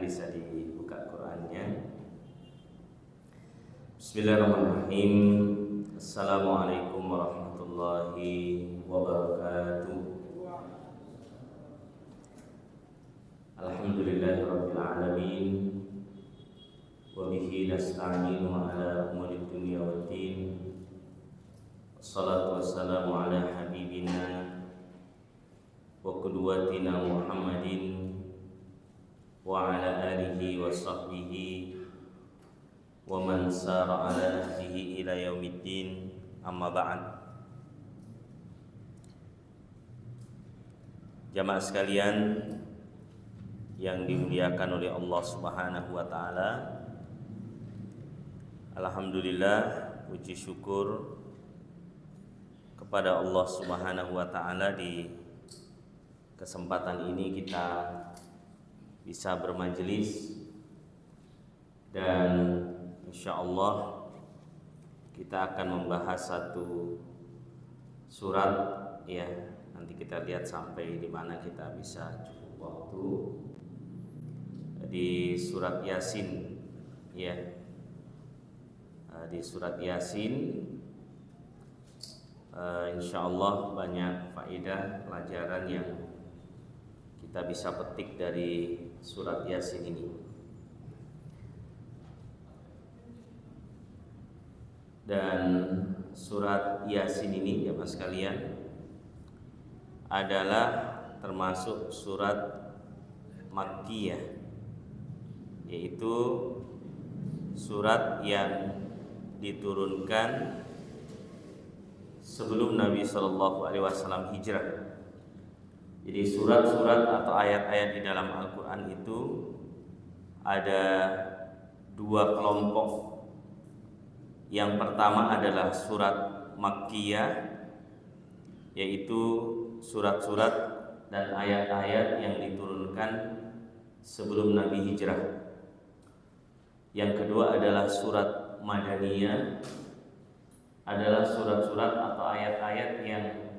bisa dibuka Qur'annya. Bismillahirrahmanirrahim. Assalamualaikum warahmatullahi wabarakatuh. Alhamdulillahirabbil alamin. Wa bihi nasta'inu ala umuri dunya waddin. Wassalatu wassalamu ala habibina wa qudwatina Muhammadin wa ala alihi wa sahbihi wa man sara ala nahjihi ila yaumiddin, amma ba'd. Jamaah sekalian yang dimuliakan oleh Allah Subhanahu wa taala, alhamdulillah, puji syukur kepada Allah Subhanahu wa taala, di kesempatan ini kita bisa bermajelis dan insyaallah kita akan membahas satu surat, ya. Nanti kita lihat sampai di mana kita bisa cukup waktu. Di surat Yasin, ya. Di surat Yasin insyaallah banyak faedah pelajaran yang kita bisa petik dari surat Yasin ini. Dan surat Yasin ini, jemaah sekalian, adalah termasuk surat Makkiyah, yaitu surat yang diturunkan sebelum Nabi SAW hijrah. Jadi surat-surat atau ayat-ayat di dalam Al-Quran itu ada dua kelompok. Yang pertama adalah surat Makkiyah, yaitu surat-surat dan ayat-ayat yang diturunkan sebelum Nabi hijrah. Yang kedua adalah surat Madaniyah, adalah surat-surat atau ayat-ayat yang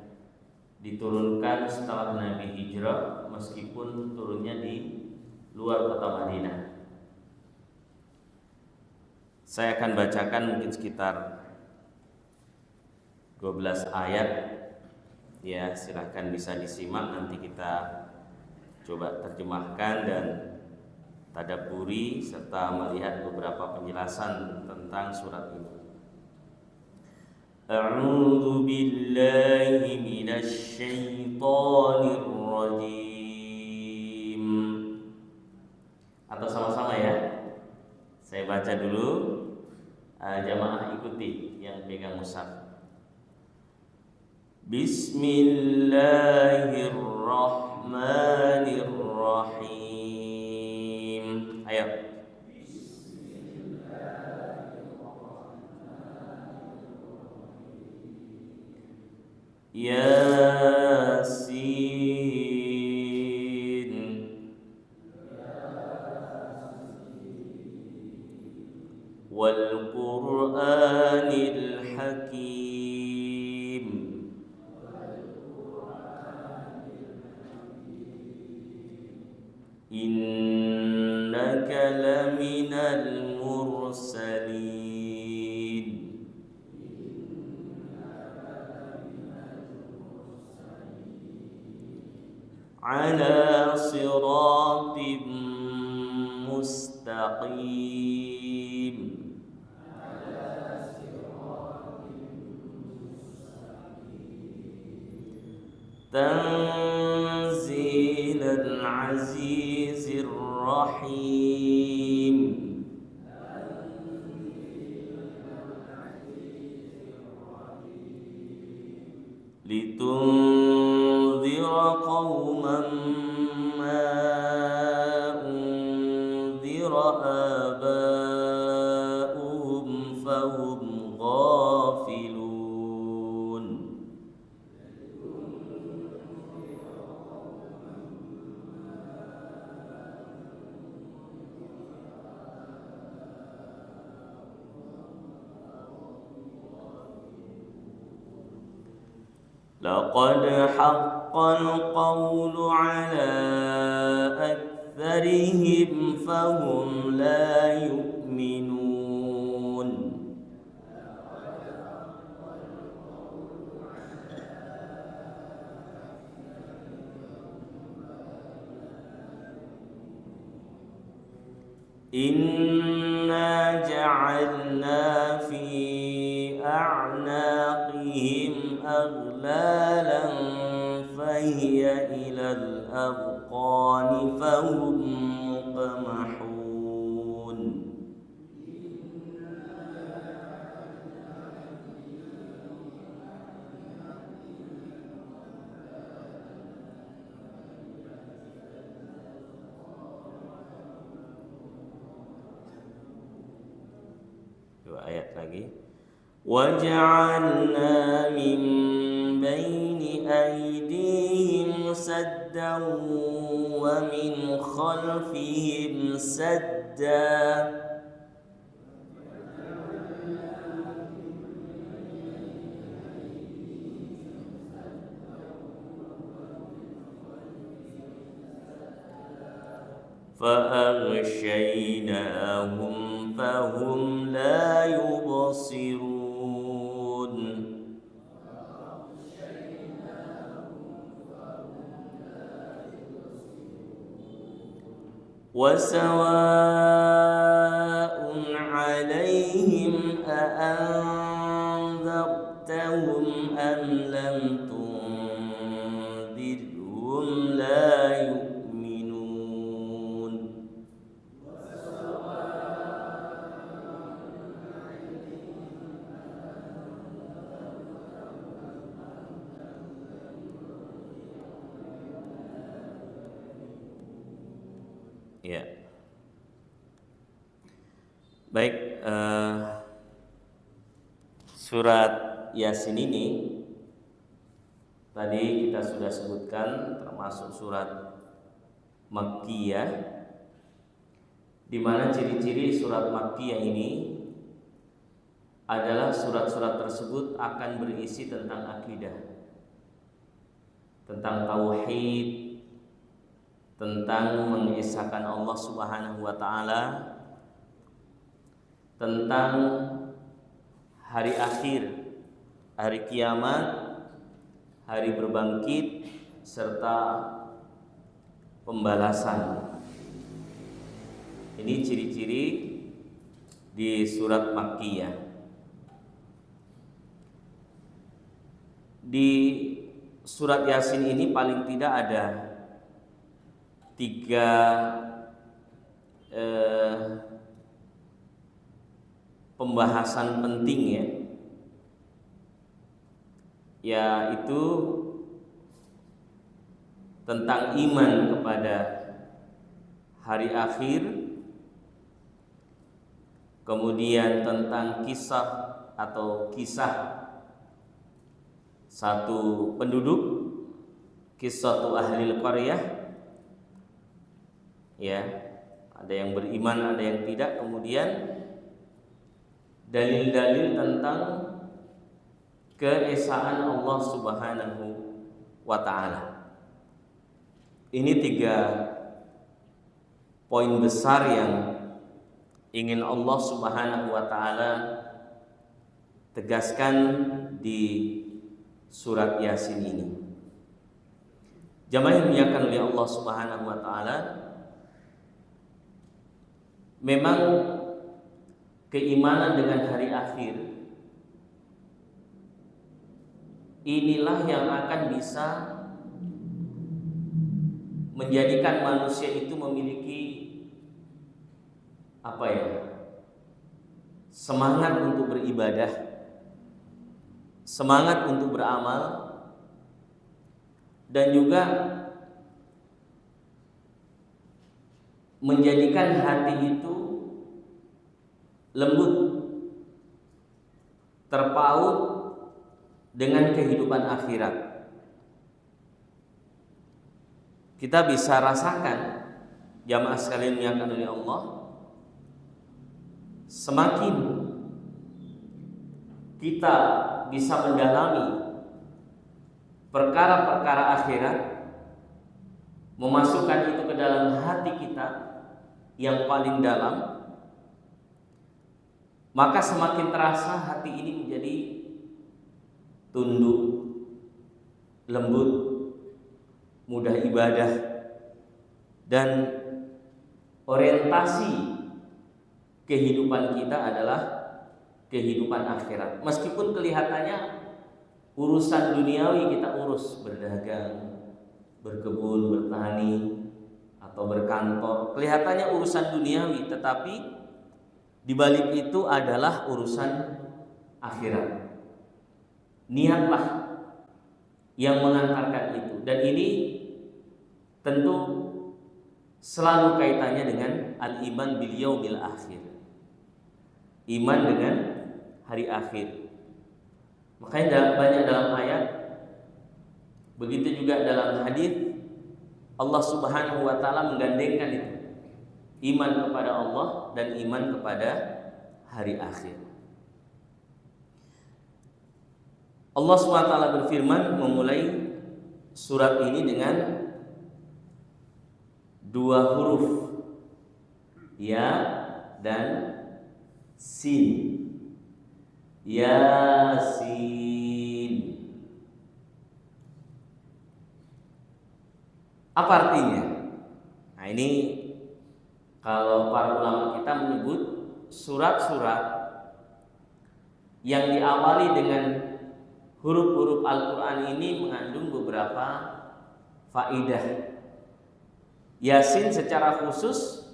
diturunkan setelah Nabi hijrah, meskipun turunnya di luar kota Madinah. Saya akan bacakan mungkin sekitar 12 ayat, ya, silahkan bisa disimak, nanti kita coba terjemahkan dan tadabburi serta melihat beberapa penjelasan tentang surat ini. A'udzu billahi minasy syaithanir rajim. Atau sama-sama, ya. Saya baca dulu, jamaah ikuti yang pegang mushaf. Bismillahirrahmanirrahim. Ayo. Yasin wal Qur'anil Hakim innaka laminal mursalin ala siratim mustaqim tanzilal azizir rahim litunzira qauman ma unzira aba'uhum fahum ghafilun. لقد حق القول على أكثرهم أكثرهم فهم لا يؤمنون. إنا جعلنا في أعناقهم أغلالا فهي إلى الأذقان فهم مقمحون. Dua ayat lagi. وَجَعَلْنَا مِنْ بَيْنِ أَيْدِيهِمْ سَدًّا وَمِنْ خَلْفِهِمْ سَدًّا فَأَغْشَيْنَاهُمْ فَهُمْ لَا يُبْصِرُونَ. وَسَوَاءٌ عَلَيْهِمْ أَأَنذَرْتَهُمْ أَمْ لَمْ تُنذِرْهُمْ لَا يُؤْمِنُونَ. Ya. Baik, surat Yasin ini tadi kita sudah sebutkan termasuk surat Makkiyah, di mana ciri-ciri surat Makkiyah ini adalah surat-surat tersebut akan berisi tentang akidah, tentang tauhid, tentang mengesahkan Allah Subhanahu wa taala, tentang hari akhir, hari kiamat, hari berbangkit serta pembalasan. Ini ciri-ciri di surat Makkiyah. Di surat Yasin ini paling tidak ada 3 pembahasan penting, yaitu tentang iman kepada hari akhir, kemudian tentang kisah atau kisah satu penduduk, kisah ahli qaryah, ya, ada yang beriman, ada yang tidak, kemudian dalil-dalil tentang keesaan Allah Subhanahu wa taala. Ini 3 poin besar yang ingin Allah Subhanahu wa taala tegaskan di surat Yasin ini. Jamaah yang dimuliakan oleh Allah Subhanahu wa taala, memang keimanan dengan hari akhir inilah yang akan bisa menjadikan manusia itu memiliki semangat untuk beribadah, semangat untuk beramal, dan juga menjadikan hati itu lembut, terpaut dengan kehidupan akhirat. Kita bisa rasakan, jamaah sekalian yang dimuliakan oleh Allah, semakin kita bisa mendalami perkara-perkara akhirat, memasukkan itu ke dalam hati kita yang paling dalam, maka semakin terasa hati ini menjadi tunduk, lembut, mudah ibadah, dan orientasi kehidupan kita adalah kehidupan akhirat. Meskipun kelihatannya urusan duniawi kita urus, berdagang, berkebun, bertani, atau berkantor, kelihatannya urusan duniawi, tetapi di balik itu adalah urusan akhirat. Niatlah yang mengantarkan itu, dan ini tentu selalu kaitannya dengan al-iman bil yaumil akhir, iman dengan hari akhir. Makanya banyak dalam ayat, begitu juga dalam hadis, Allah Subhanahu wa taala menggandengkan itu, iman kepada Allah dan iman kepada hari akhir. Allah Subhanahu wa taala berfirman memulai surat ini dengan dua huruf, ya dan sin. Yasin. Apa artinya? Nah, ini kalau para ulama kita menyebut surat-surat yang diawali dengan huruf-huruf Al-Quran ini mengandung beberapa faidah. Yasin secara khusus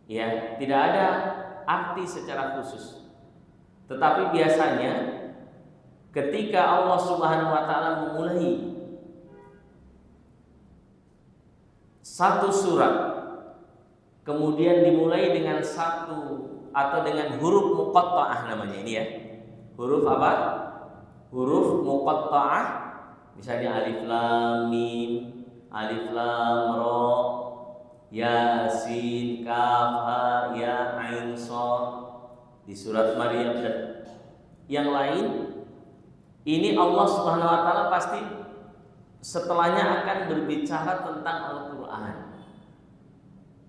ya tidak ada arti secara khusus, tetapi biasanya ketika Allah Subhanahu wa taala memulai satu surat, kemudian dimulai dengan satu atau dengan huruf muqatta'ah, namanya ini ya. Huruf apa? Huruf muqatta'ah. Misalnya alif lam mim, alif lam ra, yasin, kaf, ha, ya, ain, shad di surat Maryam dan yang lain. Ini Allah Subhanahu wa taala pasti setelahnya akan berbicara tentang Al-Quran,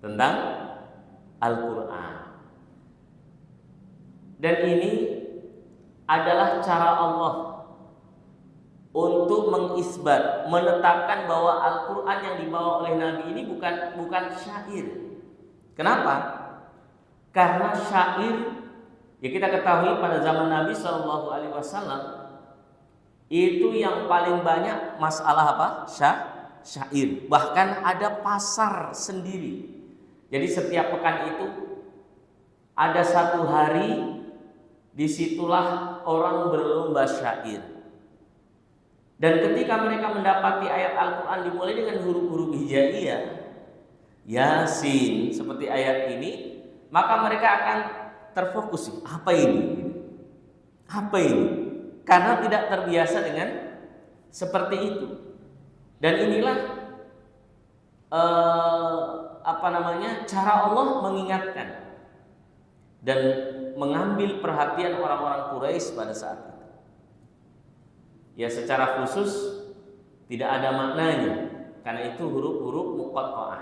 tentang Al-Quran. Dan ini adalah cara Allah untuk mengisbat, menetapkan bahwa Al-Quran yang dibawa oleh Nabi ini bukan syair. Kenapa? Karena syair, ya kita ketahui pada zaman Nabi SAW itu yang paling banyak masalah apa? Syair. Bahkan ada pasar sendiri. Jadi setiap pekan itu ada satu hari, disitulah orang berlomba syair. Dan ketika mereka mendapati ayat Al-Quran dimulai dengan huruf-huruf hijaiyah, Yasin, seperti ayat ini, maka mereka akan terfokus. Apa ini? Apa ini? Karena tidak terbiasa dengan seperti itu. Dan inilah cara Allah mengingatkan dan mengambil perhatian orang-orang Quraisy pada saat itu. Ya secara khusus tidak ada maknanya, karena itu huruf-huruf muqatta'ah.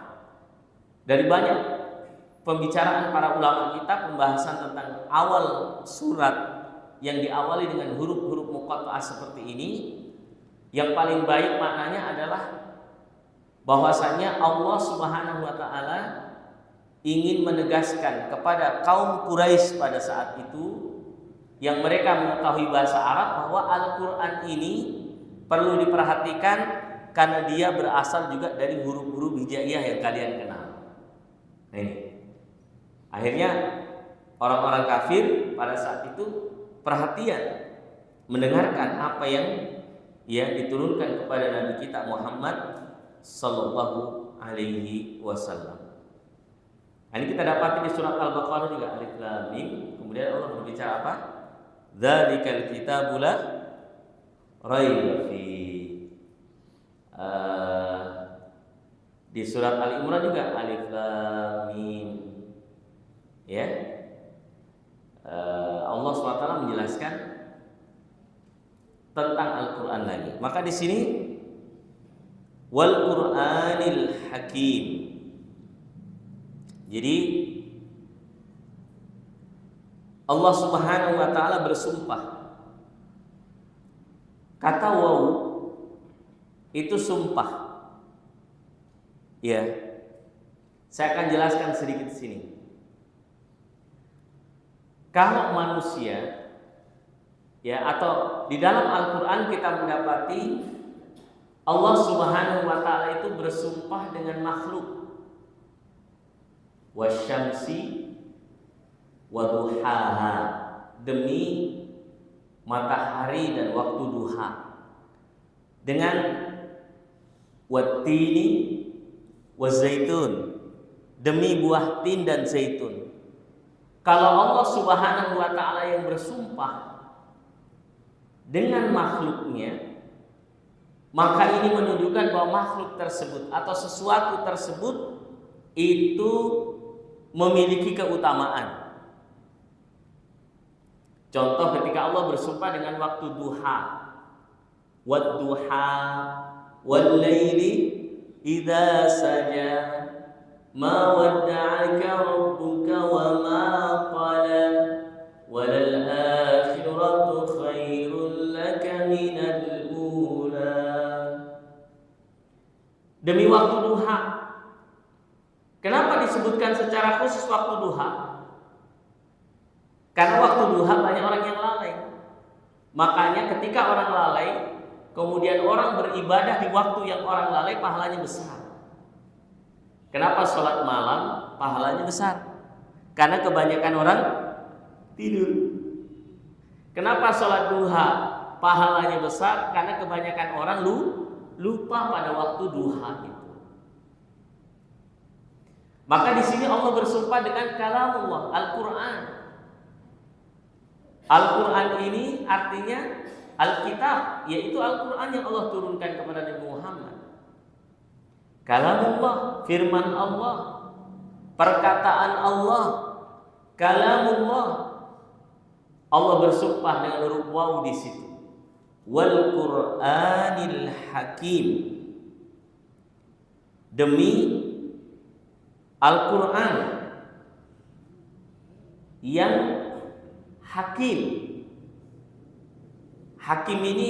Dari banyak pembicaraan para ulama kita, pembahasan tentang awal surat yang diawali dengan huruf-huruf muqatta'ah seperti ini, yang paling baik maknanya adalah bahwasanya Allah Subhanahu wa taala ingin menegaskan kepada kaum Quraisy pada saat itu yang mereka mengetahui bahasa Arab bahwa Al-Quran ini perlu diperhatikan karena dia berasal juga dari huruf-huruf hijaiyah yang kalian kenal. Nah ini, akhirnya orang-orang kafir pada saat itu perhatian mendengarkan apa yang diturunkan kepada Nabi kita Muhammad sallallahu alaihi wasallam. Ini kita dapati di surat Al-Baqarah juga, alif lam mim. Kemudian Allah berbicara apa? Dzalikal kitabu la raiba fi. Di surat Al-Imran juga alif lam mim. Ya. Allah SWT menjelaskan tentang Al-Quran lagi. Maka di sini wal Qur'anil Hakim. Jadi Allah Subhanahu wa taala bersumpah. Kata waw itu sumpah. Ya. Saya akan jelaskan sedikit di sini. Kalau manusia ya, atau di dalam Al-Qur'an kita mendapati Allah Subhanahu wa taala itu bersumpah dengan makhluk. Wasyamsi wa duhaha, demi matahari dan waktu duha. Dengan wattini wazaitun, demi buah tin dan zaitun. Kalau Allah Subhanahu wa taala yang bersumpah dengan makhluknya, maka ini menunjukkan bahwa makhluk tersebut atau sesuatu tersebut itu memiliki keutamaan. Contoh ketika Allah bersumpah dengan waktu duha, wad-duha wal-laili idza saja, ma wadda'aka rabbuka wa ma qala, walal akhiratu khairul laka minal ula. Demi waktu duha. Kenapa disebutkan secara khusus waktu duha? Karena waktu duha banyak orang yang lalai. Makanya ketika orang lalai, kemudian orang beribadah di waktu yang orang lalai, pahalanya besar. Kenapa sholat malam pahalanya besar? Karena kebanyakan orang tidur. Kenapa sholat duha pahalanya besar? Karena kebanyakan orang lupa pada waktu duha itu. Maka di sini Allah bersumpah dengan kalamullah, Al-Qur'an. Al-Quran ini artinya Alkitab, yaitu Al-Quran yang Allah turunkan kepada Nabi Muhammad. Kalamullah, firman Allah, perkataan Allah, kalamullah. Allah bersumpah dengan huruf waw di situ. Wal Qur'anil Hakim, demi Al-Quran yang hakim. Hakim ini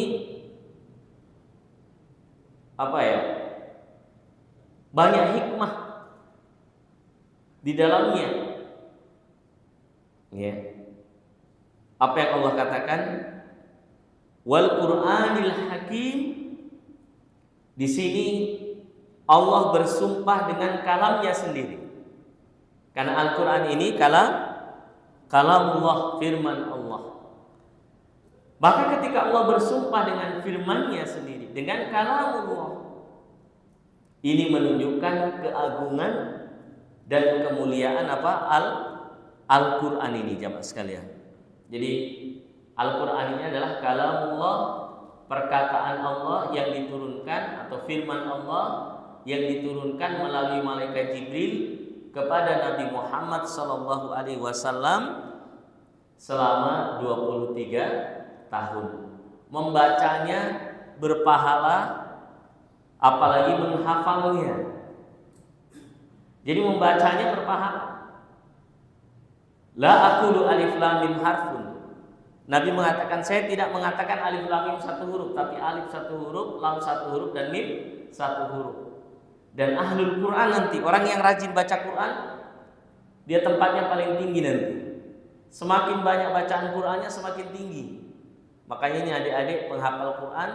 apa ya? Banyak hikmah di dalamnya. Ya. Apa yang Allah katakan? Wal Qur'anil Hakim. Di sini Allah bersumpah dengan kalamnya sendiri. Karena Al-Quran ini kalamullah, firman Allah. Maka ketika Allah bersumpah dengan firman-Nya sendiri, dengan kalamullah, ini menunjukkan keagungan dan kemuliaan Al-Quran ini, jamaah sekalian. Jadi Al-Quran ini adalah kalamullah, perkataan Allah yang diturunkan atau firman Allah yang diturunkan melalui malaikat Jibril kepada Nabi Muhammad SAW selama 23 tahun. Membacanya berpahala, apalagi menghafalnya. Jadi membacanya berpahala. La aqulu alif lam mim harfun. Nabi mengatakan, saya tidak mengatakan alif lam mim satu huruf, tapi alif satu huruf, lam satu huruf, dan mim satu huruf. Dan ahlul Quran nanti, orang yang rajin baca Quran, dia tempatnya paling tinggi nanti. Semakin banyak bacaan Qurannya semakin tinggi. Makanya ini adik-adik penghafal Quran,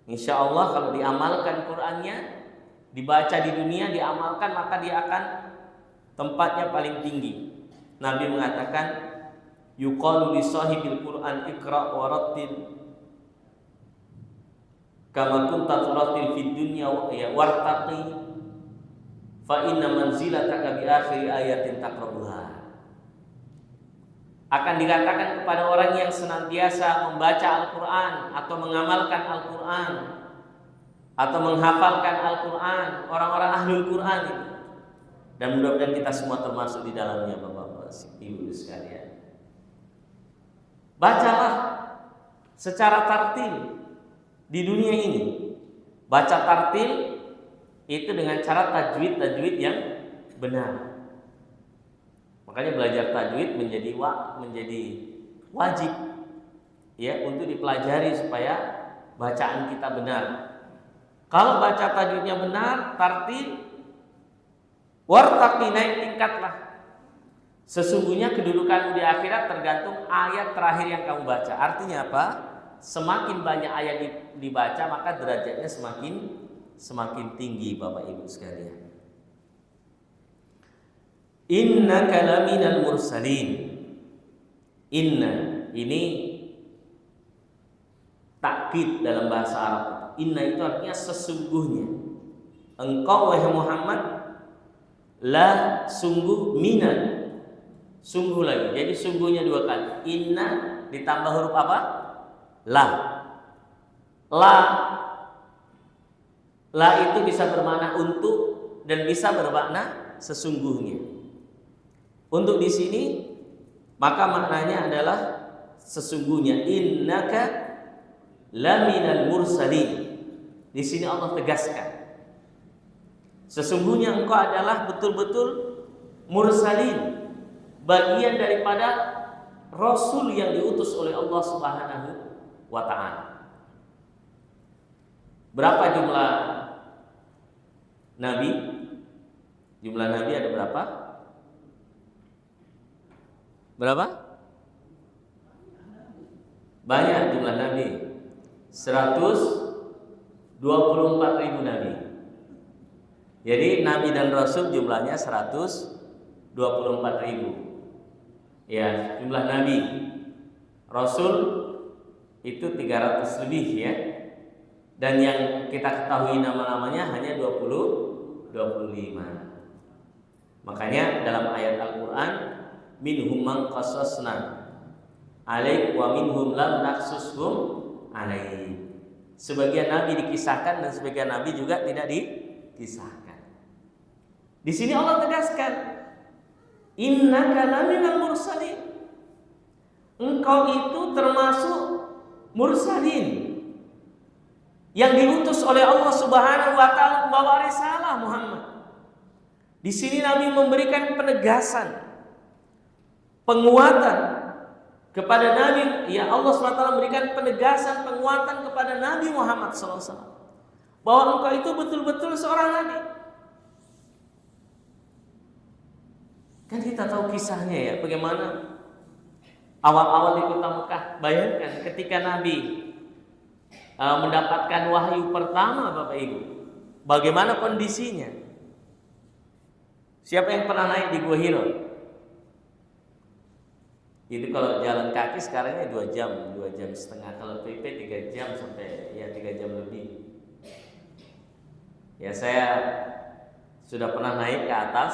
insya Allah kalau diamalkan Qurannya, dibaca di dunia, diamalkan, maka dia akan tempatnya paling tinggi. Nabi mengatakan, yuqalu li sahibil Quran iqra wa rattil kama kunta turattil fid dunya wartaqi fa inna manzilataka bi akhir ayatin taqrabuha. Akan dikatakan kepada orang yang senantiasa membaca Al-Quran atau mengamalkan Al-Quran atau menghafalkan Al-Quran, orang-orang ahlul Quran ini. Dan mudah-mudahan kita semua termasuk di dalamnya, Bapak-bapak, Ibu sekalian. Bacalah secara tartil di dunia ini. Baca tartil itu dengan cara tajwid yang benar. Makanya belajar tajwid menjadi wajib ya untuk dipelajari supaya bacaan kita benar. Kalau baca tajwidnya benar, tartil, wartaqi, naik tingkatlah. Sesungguhnya kedudukanmu di akhirat tergantung ayat terakhir yang kamu baca. Artinya apa? Semakin banyak ayat dibaca, maka derajatnya semakin tinggi, Bapak Ibu sekalian. Innaka laminal mursalin. Inna ini takkid dalam bahasa Arab. Inna itu artinya sesungguhnya. Engkau wahai Muhammad, la sungguh, minan sungguh lagi. Jadi sungguhnya dua kali. Inna ditambah huruf apa? La. La itu bisa bermakna untuk dan bisa bermakna sesungguhnya. Untuk di sini maka maknanya adalah sesungguhnya. Innaka laminal mursalin. Di sini Allah tegaskan, sesungguhnya engkau adalah betul-betul mursalin, bagian daripada Rasul yang diutus oleh Allah Subhanahu wa ta'ala. Berapa jumlah Nabi? Jumlah Nabi ada berapa? Berapa? Banyak jumlah Nabi. 124.000 Nabi. Jadi Nabi dan Rasul jumlahnya 124.000. Ya, jumlah Nabi. Rasul itu 300 lebih ya. Dan yang kita ketahui nama-namanya hanya 25. Makanya dalam ayat Al-Qur'an, minhum man qasasna alaik wa minhum lam naqsushum alaik. Sebagian nabi dikisahkan dan sebagian nabi juga tidak dikisahkan. Di sini Allah tegaskan, innaka laminal mursalin. Engkau itu termasuk mursalin yang diutus oleh Allah Subhanahu wa ta'ala membawa risalah Muhammad. Di sini Nabi memberikan penegasan, penguatan kepada Nabi. Ya, Allah SWT memberikan penegasan, penguatan kepada Nabi Muhammad SAW bahwa engkau itu betul-betul seorang Nabi. Kan kita tahu kisahnya ya, bagaimana awal-awal di kota Mekah. Bayangkan ketika Nabi mendapatkan wahyu pertama, Bapak Ibu, bagaimana kondisinya? Siapa yang pernah naik di Gua Hiro? Itu kalau jalan kaki sekarangnya 2 jam, 2 jam setengah. Kalau PP 3 jam sampai 3 jam lebih. Ya, saya sudah pernah naik ke atas.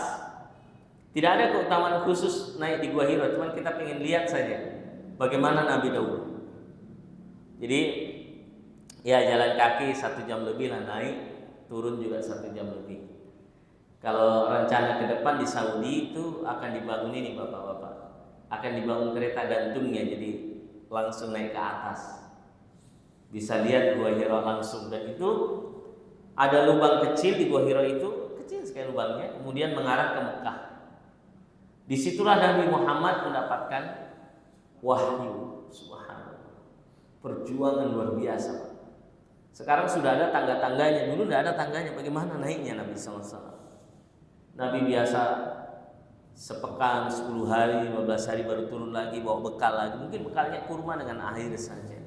Tidak ada keutamaan khusus naik di Gua Hiro, cuma kita ingin lihat saja bagaimana Nabi dahulu. Jadi ya jalan kaki 1 jam lebih lah naik, turun juga 1 jam lebih. Kalau rencana ke depan di Saudi itu akan dibangun ini Bapak-bapak, akan dibangun kereta gantungnya, jadi langsung naik ke atas, bisa lihat Gua Hiro langsung. Dan itu ada lubang kecil di Gua Hiro, itu kecil sekali lubangnya, kemudian mengarah ke Mekah. Disitulah Nabi Muhammad mendapatkan wahyu. Subhanallah, perjuangan luar biasa. Sekarang sudah ada tangga-tangganya, dulu tidak ada tangganya. Bagaimana naiknya Nabi SAW? Nabi biasa sepekan, 10 hari, 15 hari baru turun lagi, bawa bekal lagi. Mungkin bekalnya kurma dengan air saja.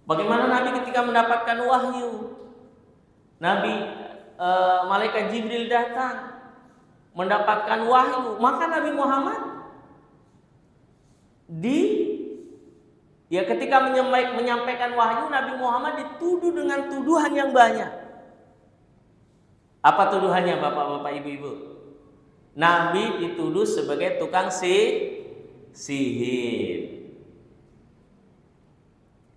Bagaimana Nabi ketika mendapatkan wahyu? Nabi, malaikat Jibril datang mendapatkan wahyu, maka Nabi Muhammad ketika menyampaikan wahyu, Nabi Muhammad dituduh dengan tuduhan yang banyak. Apa tuduhannya Bapak-bapak, Ibu-ibu? Nabi dituduh sebagai tukang sihir.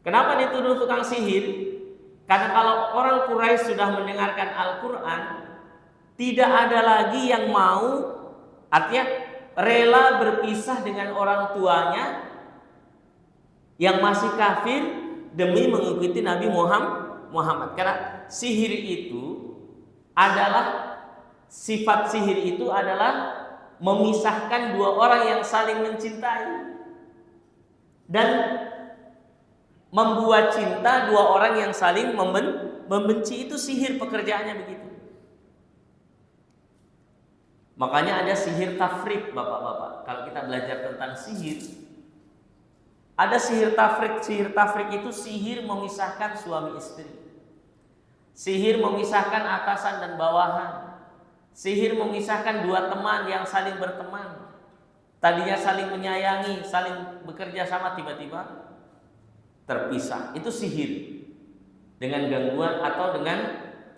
Kenapa dituduh tukang sihir? Karena kalau orang Quraisy sudah mendengarkan Al-Quran, tidak ada lagi yang mau, artinya rela berpisah dengan orang tuanya yang masih kafir demi mengikuti Nabi Muhammad. Karena sihir itu adalah sifat sihir itu adalah memisahkan dua orang yang saling mencintai dan membuat cinta dua orang yang saling membenci. Itu sihir, pekerjaannya begitu. Makanya ada sihir tafrik, bapak-bapak. Kalau kita belajar tentang sihir, ada sihir tafrik. Sihir tafrik itu sihir memisahkan suami istri, sihir memisahkan atasan dan bawahan, sihir memisahkan dua teman yang saling berteman, tadinya saling menyayangi, saling bekerja sama, tiba-tiba terpisah. Itu sihir dengan gangguan atau dengan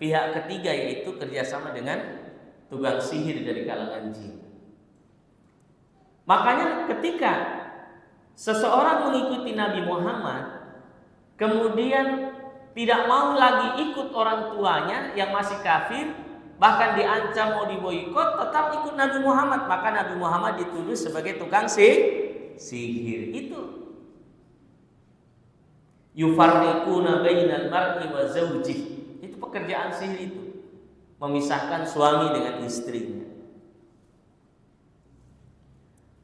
pihak ketiga, yaitu kerjasama dengan tukang sihir dari kalangan jin. Makanya ketika seseorang mengikuti Nabi Muhammad, kemudian tidak mau lagi ikut orang tuanya yang masih kafir, bahkan diancam mau diboikot, tetap ikut Nabi Muhammad, maka Nabi Muhammad dituduh sebagai tukang sihir. Itu yufarriquna bainal mar'i wa zawjih. Itu pekerjaan sihir itu, memisahkan suami dengan istrinya.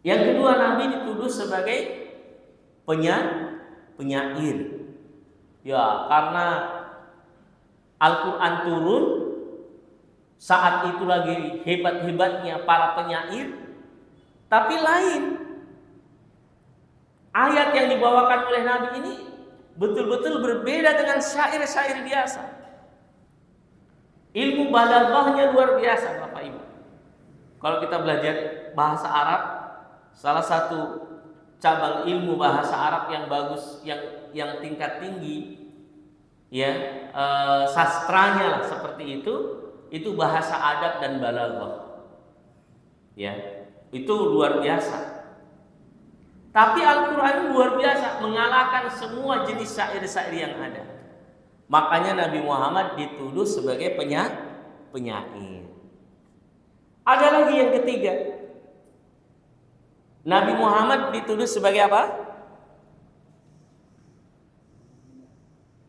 Yang kedua, Nabi dituduh sebagai penyair. Ya, karena Al-Quran turun saat itu lagi hebat-hebatnya para penyair, tapi lain. Ayat yang dibawakan oleh Nabi ini betul-betul berbeda dengan syair-syair biasa. Ilmu balaghahnya luar biasa, Bapak Ibu. Kalau kita belajar bahasa Arab, salah satu cabang ilmu bahasa Arab yang bagus, yang tingkat tinggi, ya, sastranya lah seperti itu bahasa adab dan balaghah. Ya, itu luar biasa. Tapi Al-Quran luar biasa, mengalahkan semua jenis syair-syair yang ada. Makanya Nabi Muhammad dituduh sebagai penyair. Ada lagi yang ketiga, Nabi Muhammad dituduh sebagai apa?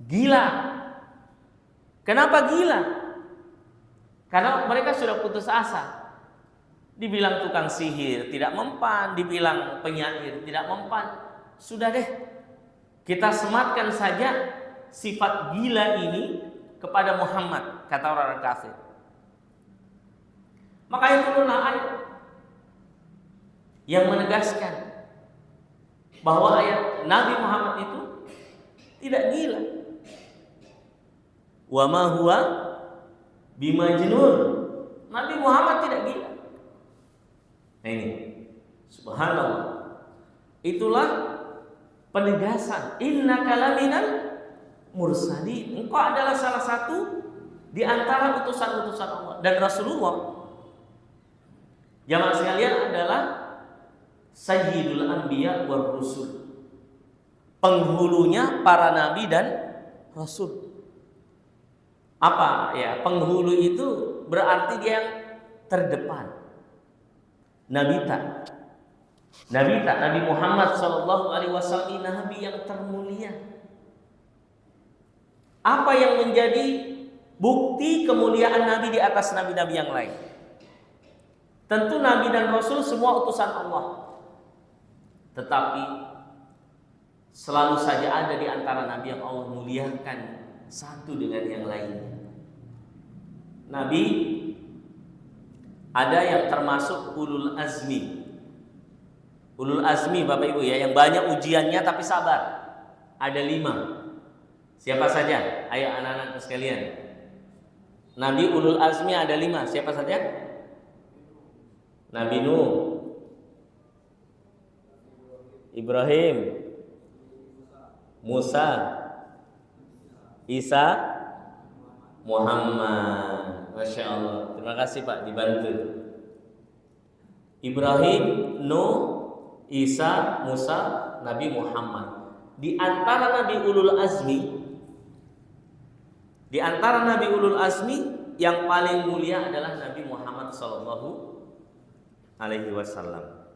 Gila. Kenapa gila? Karena mereka sudah putus asa. Dibilang tukang sihir tidak mempan, dibilang penyair tidak mempan. Sudah deh, kita sematkan saja sifat gila ini kepada Muhammad, kata orang kafir. Makanya turunlah ayat yang menegaskan bahwa ayat Nabi Muhammad itu tidak gila. Wa ma huwa bimajnun. Nabi Muhammad tidak gila. Nah ini, subhanallah. Itulah penegasan innaka laminal mursalin. Engkau adalah salah satu di antara utusan-utusan Allah. Dan Rasulullah, jamaah sekalian, adalah sayyidul anbiya war rusul, penghulunya para nabi dan rasul. Apa ya, penghulu itu berarti dia yang terdepan. Nabi Muhammad sallallahu alaihi wasallam, nabi yang termulia. Apa yang menjadi bukti kemuliaan nabi di atas nabi-nabi yang lain? Tentu nabi dan rasul semua utusan Allah. Tetapi selalu saja ada di antara nabi yang Allah muliakan satu dengan yang lainnya. Nabi ada yang termasuk ulul azmi. Ulul azmi, Bapak Ibu ya, yang banyak ujiannya tapi sabar. Ada 5. Siapa saja? Ayo anak-anak sekalian. Nabi ulul azmi ada 5. Siapa saja? Nabi Nuh, Ibrahim, Musa, Isa, Muhammad. Masya Allah. Terima kasih Pak, dibantu. Ibrahim, Nuh, Isa, Musa, Nabi Muhammad. Di antara Nabi ulul azmi, yang paling mulia adalah Nabi Muhammad sallallahu alaihi wasallam.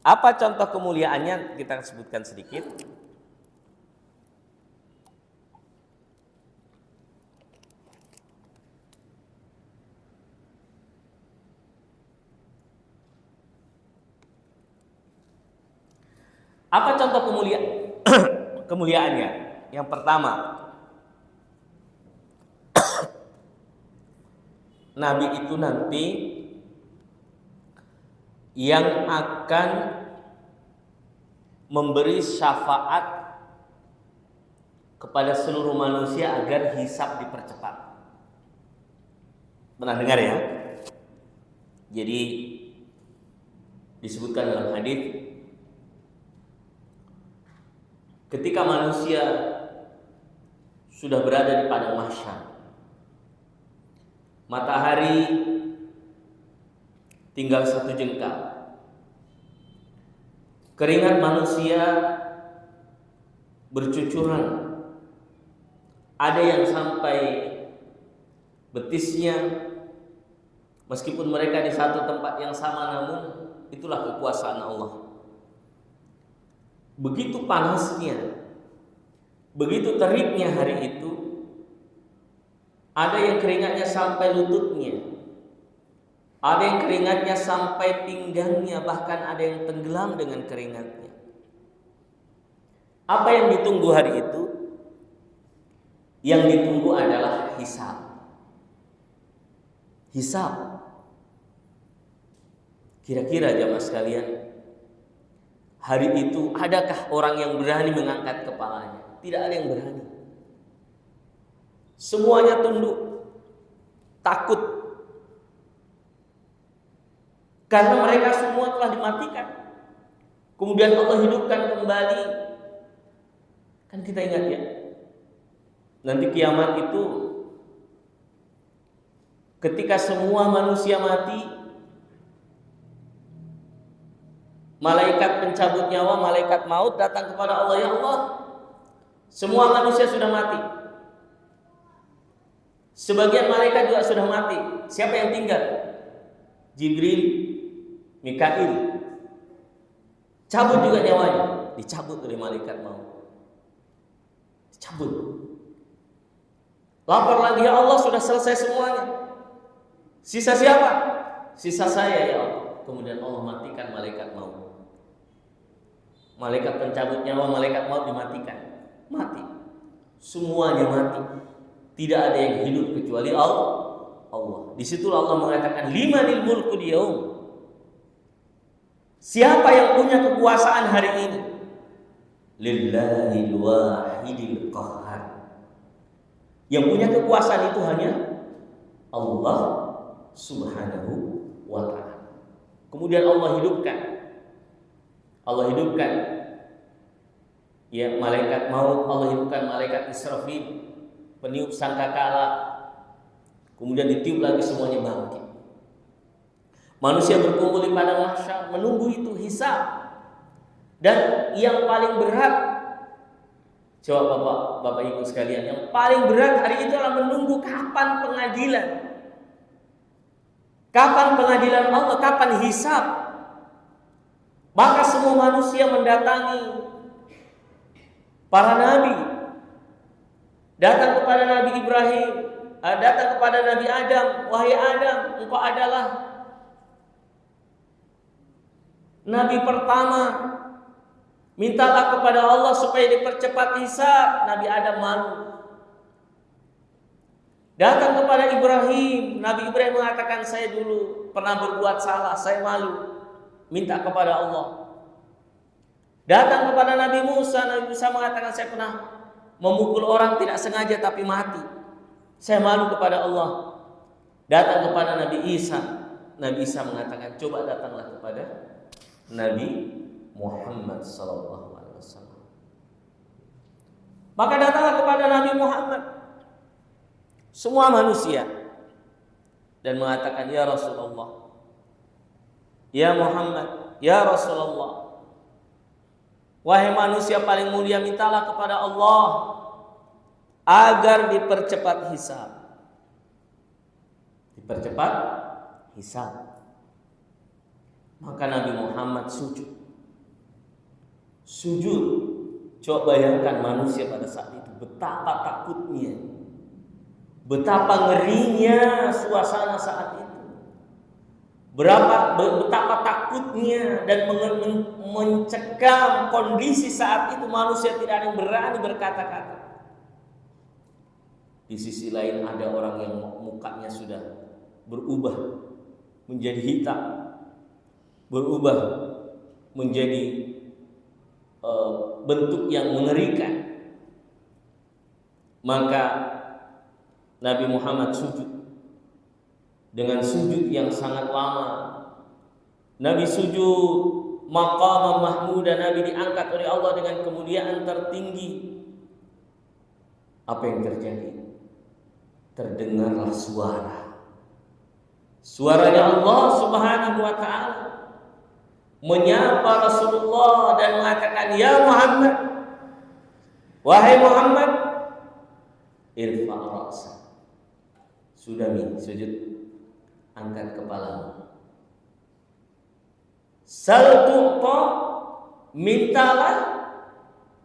Apa contoh kemuliaannya? Kita sebutkan sedikit. Apa contoh kemuliaannya? Yang pertama, Nabi itu nanti yang akan memberi syafaat kepada seluruh manusia agar hisab dipercepat. Pernah dengar ya? Jadi disebutkan dalam hadis, ketika manusia sudah berada di padang mahsyar, matahari tinggal 1 jengkal, keringat manusia bercucuran, ada yang sampai betisnya, meskipun mereka di satu tempat yang sama, namun itulah kekuasaan Allah. Begitu panasnya, begitu teriknya hari itu, ada yang keringatnya sampai lututnya, ada yang keringatnya sampai pinggangnya, bahkan ada yang tenggelam dengan keringatnya. Apa yang ditunggu hari itu? Yang ditunggu adalah hisab. Hisab. Kira-kira jamaah sekalian, hari itu adakah orang yang berani mengangkat kepalanya? Tidak ada yang berani. Semuanya tunduk, takut. Karena mereka semua telah dimatikan. Kemudian Allah hidupkan kembali. Kan kita ingat ya, nanti kiamat itu ketika semua manusia mati, malaikat pencabut nyawa, malaikat maut datang kepada Allah, ya Allah, semua manusia sudah mati, sebagian malaikat juga sudah mati, siapa yang tinggal? Jibril, Mikail. Cabut juga nyawanya, dicabut oleh malaikat maut, dicabut. Lapor lagi, ya Allah, sudah selesai semuanya, sisa siapa? Sisa saya, ya Allah. Kemudian Allah matikan malaikat maut. Malaikat pencabut nyawa, malaikat maut dimatikan, mati. Semuanya mati. Tidak ada yang hidup kecuali Allah. Disitulah Allah mengatakan, limanil mulku yaum. Siapa yang punya kekuasaan hari ini? Lillahil wahidil qahhar. Yang punya kekuasaan itu hanya Allah Subhanahu wa ta'ala. Kemudian Allah hidupkan ya malaikat maut, Allah hidupkan malaikat Israfil, peniup sangkakala. Kemudian ditiup lagi, semuanya bangkit. Manusia berkumpul di padang mahsyar menunggu itu hisab. Dan yang paling berat, coba Bapak Ibu sekalian, yang paling berat hari itu adalah menunggu kapan pengadilan. Kapan pengadilan Allah, kapan hisab. Maka semua manusia mendatangi para nabi. Datang kepada Nabi Ibrahim, datang kepada Nabi Adam, wahai Adam, engkau adalah nabi pertama. Mintalah kepada Allah supaya dipercepat hisab. Nabi Adam malu. Datang kepada Ibrahim, Nabi Ibrahim mengatakan, saya dulu pernah berbuat salah, saya malu. Minta kepada Allah. Datang kepada Nabi Musa, Nabi Musa mengatakan, saya pernah memukul orang tidak sengaja tapi mati, saya malu kepada Allah. Datang kepada Nabi Isa, Nabi Isa mengatakan, coba datanglah kepada Nabi Muhammad sallallahu alaihi wasallam. Maka datanglah kepada Nabi Muhammad semua manusia dan mengatakan, ya Rasulullah, ya Muhammad, ya Rasulullah, wahai manusia paling mulia, mintalah kepada Allah agar dipercepat hisab. Dipercepat hisab. Maka Nabi Muhammad sujud. Coba bayangkan manusia pada saat itu, betapa takutnya, betapa ngerinya suasana saat itu. betapa takutnya dan mencekam kondisi saat itu manusia tidak ada yang berani berkata-kata. Di sisi lain ada orang yang mukanya sudah berubah menjadi hitam, berubah menjadi bentuk yang mengerikan. Maka Nabi Muhammad sujud dengan sujud yang sangat lama. Nabi sujud maqam mahmud dan Nabi diangkat oleh Allah dengan kemuliaan tertinggi. Apa yang terjadi? Terdengarlah suaranya Allah Subhanahu wa ta'ala menyapa Rasulullah dan mengatakan, "Ya Muhammad, wahai Muhammad, irfa' ra'sak." Sudah sujud, angkat kepalamu. Sal tu'ta, mintalah,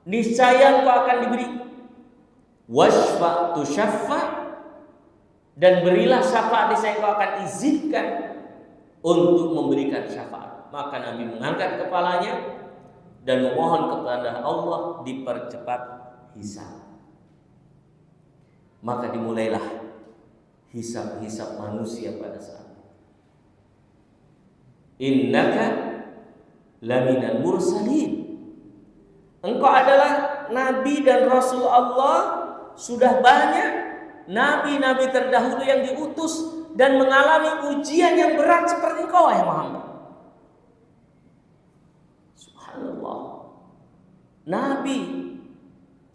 niscaya engkau akan diberi. Washfa' tushaffa, dan berilah syafaat, niscaya engkau akan izinkan untuk memberikan syafaat. Maka Nabi mengangkat kepalanya dan memohon kepada Allah dipercepat hisab. Maka dimulailah hisab-hisab manusia pada saat itu. Innaka laminal mursalin. Engkau adalah nabi dan rasul Allah. Sudah banyak nabi-nabi terdahulu yang diutus dan mengalami ujian yang berat seperti engkau, ya Muhammad. Subhanallah. Nabi,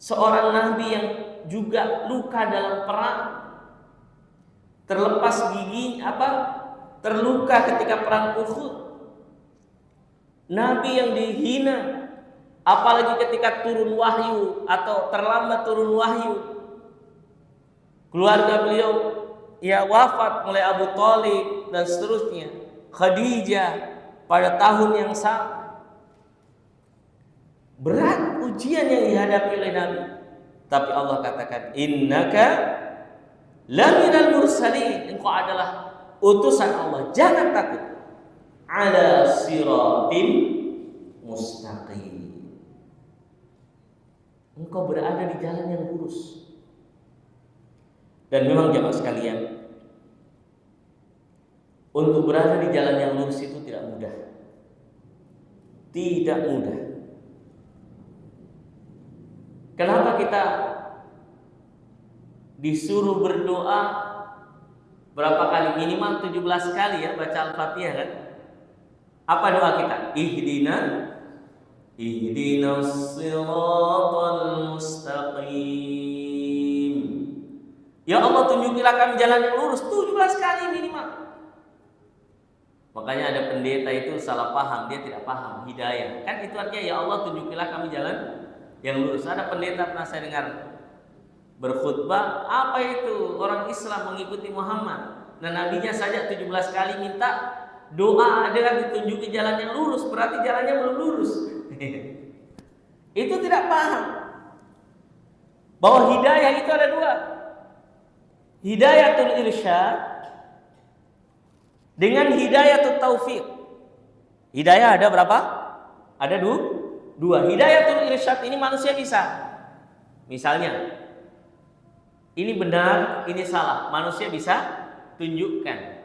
seorang nabi yang juga luka dalam perang, terlepas gigi terluka ketika perang Uhud. Nabi yang dihina, apalagi ketika turun wahyu atau terlambat turun wahyu. Keluarga beliau wafat, mulai Abu Thalib dan seterusnya, Khadijah pada tahun yang sama. Berat ujian yang dihadapi oleh Nabi. Tapi Allah katakan, innaka laminal mursalin. Engkau adalah utusan Allah. Jangan takut. Ala siratin mustaqim. Engkau berada di jalan yang lurus. Dan memang jamaah sekalian, untuk berada di jalan yang lurus itu tidak mudah. Tidak mudah. Kenapa kita disuruh berdoa berapa kali? Minimal 17 kali ya baca Al-Fatihah kan? Apa doa kita? Ihdinas siratal mustaqim. Ya Allah, tunjukilah kami jalan yang lurus. 17 kali minimal. Makanya ada pendeta itu salah paham, dia tidak paham hidayah. Kan itu artinya, ya Allah, tunjukilah kami jalan yang lurus. Ada pendeta pernah saya dengar berkhutbah, apa itu orang Islam mengikuti Muhammad. Nah, nabinya saja 17 kali minta doa dengan ditunjuki jalan yang lurus, berarti jalannya belum lurus. Itu tidak paham bahwa hidayah itu ada dua. Hidayatul irsyad dengan hidayatul taufik. Hidayah ada berapa? Ada dua. Hidayatul irsyad ini manusia bisa. Misalnya, ini benar, ini salah. Manusia bisa tunjukkan.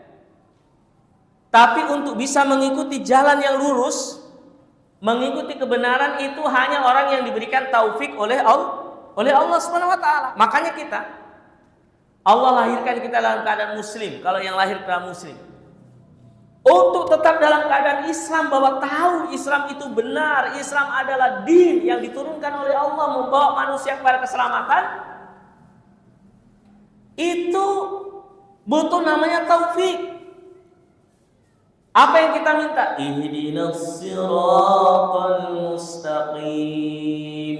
Tapi untuk bisa mengikuti jalan yang lurus, mengikuti kebenaran, itu hanya orang yang diberikan taufik oleh Allah Subhanahu wa taala. Makanya Allah lahirkan kita dalam keadaan muslim. Kalau yang lahir dalam muslim, untuk tetap dalam keadaan Islam, bahwa tahu Islam itu benar, Islam adalah din yang diturunkan oleh Allah membawa manusia kepada keselamatan, itu butuh namanya taufik. Apa yang kita minta? Ihdinas siratal mustaqim.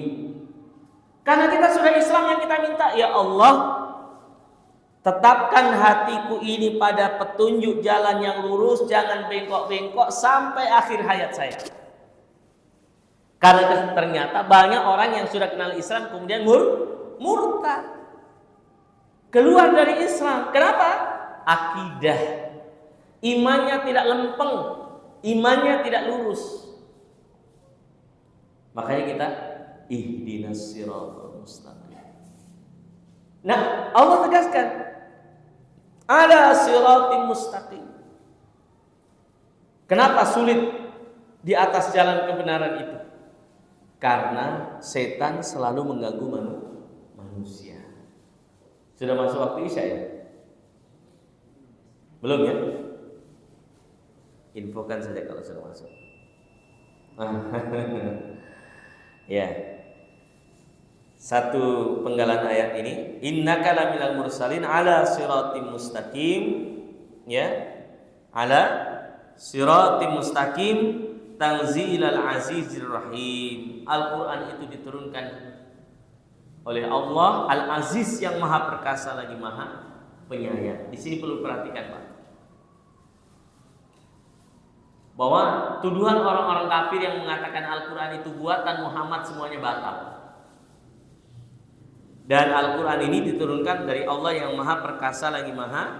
Karena kita sudah Islam, yang kita minta, ya Allah, tetapkan hatiku ini pada petunjuk jalan yang lurus, jangan bengkok-bengkok sampai akhir hayat saya. Karena ternyata banyak orang yang sudah kenal Islam kemudian murtad, keluar dari Islam. Kenapa? Akidah. imannya tidak lempeng, imannya tidak lurus. Makanya kita ihdinas siratal mustaqim. Nah, Allah tegaskan ala siratim mustaqim. Kenapa sulit di atas jalan kebenaran itu? Karena setan selalu mengganggu manusia. Sudah masuk waktu Isya ya? Belum ya? Infokan saja kalau sudah masuk. Ya. Satu penggalan ayat ini, innaka laminal mursalin ala siratim mustaqim, ya. Ala siratim mustaqim tanzilal azizir rahim. Al-Qur'an itu diturunkan oleh Allah Al-Aziz yang Maha Perkasa lagi Maha Penyayang. Di sini perlu perhatikan, Pak, bahwa tuduhan orang-orang kafir yang mengatakan Al-Quran itu buatan Muhammad semuanya batal. Dan Al-Quran ini diturunkan dari Allah yang Maha Perkasa lagi Maha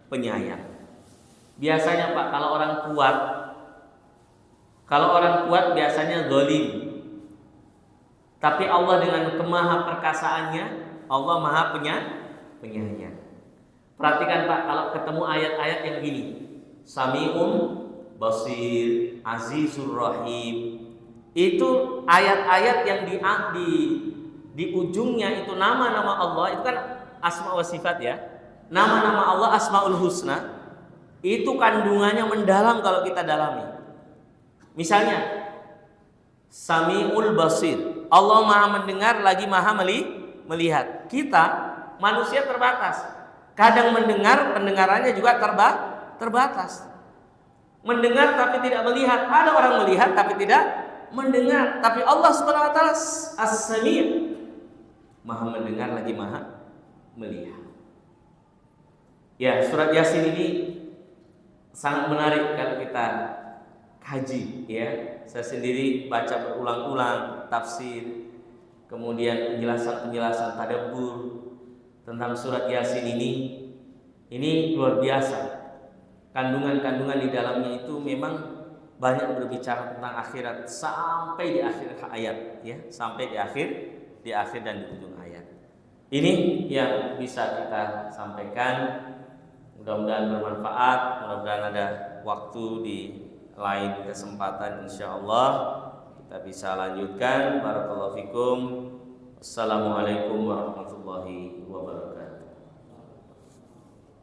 Penyayang. Biasanya, Pak, kalau orang kuat biasanya zalim. Tapi Allah dengan kemaha perkasaannya, Allah Maha Penyayang. Perhatikan, Pak, kalau ketemu ayat-ayat yang gini, Sami'un Basir, Azizur Rahim, itu ayat-ayat yang di ujungnya itu nama-nama Allah, itu kan asma wa sifat ya. Nama-nama Allah Asmaul Husna, itu kandungannya mendalam kalau kita dalami. Misalnya Sami'ul Basir, Allah Maha mendengar lagi Maha melihat. Kita manusia terbatas. Kadang mendengar, pendengarannya juga terbatas. Mendengar tapi tidak melihat. Ada orang melihat tapi tidak mendengar. Tapi Allah Subhanahu wa taala As-Sami', Maha mendengar lagi Maha melihat. Ya, surat Yasin ini sangat menarik kalau kita kaji, ya. Saya sendiri baca berulang-ulang tafsir, kemudian penjelasan tadabbur tentang surat Yasin ini luar biasa. Kandungan-kandungan di dalamnya itu memang banyak berbicara tentang akhirat sampai di akhir ayat, ya, sampai di akhir dan di ujung ayat. Ini yang bisa kita sampaikan. Mudah-mudahan bermanfaat. Mudah-mudahan ada waktu di lain kesempatan, insyaallah kita bisa lanjutkan. Barakallahu fikum. Assalamualaikum warahmatullahi wabarakatuh.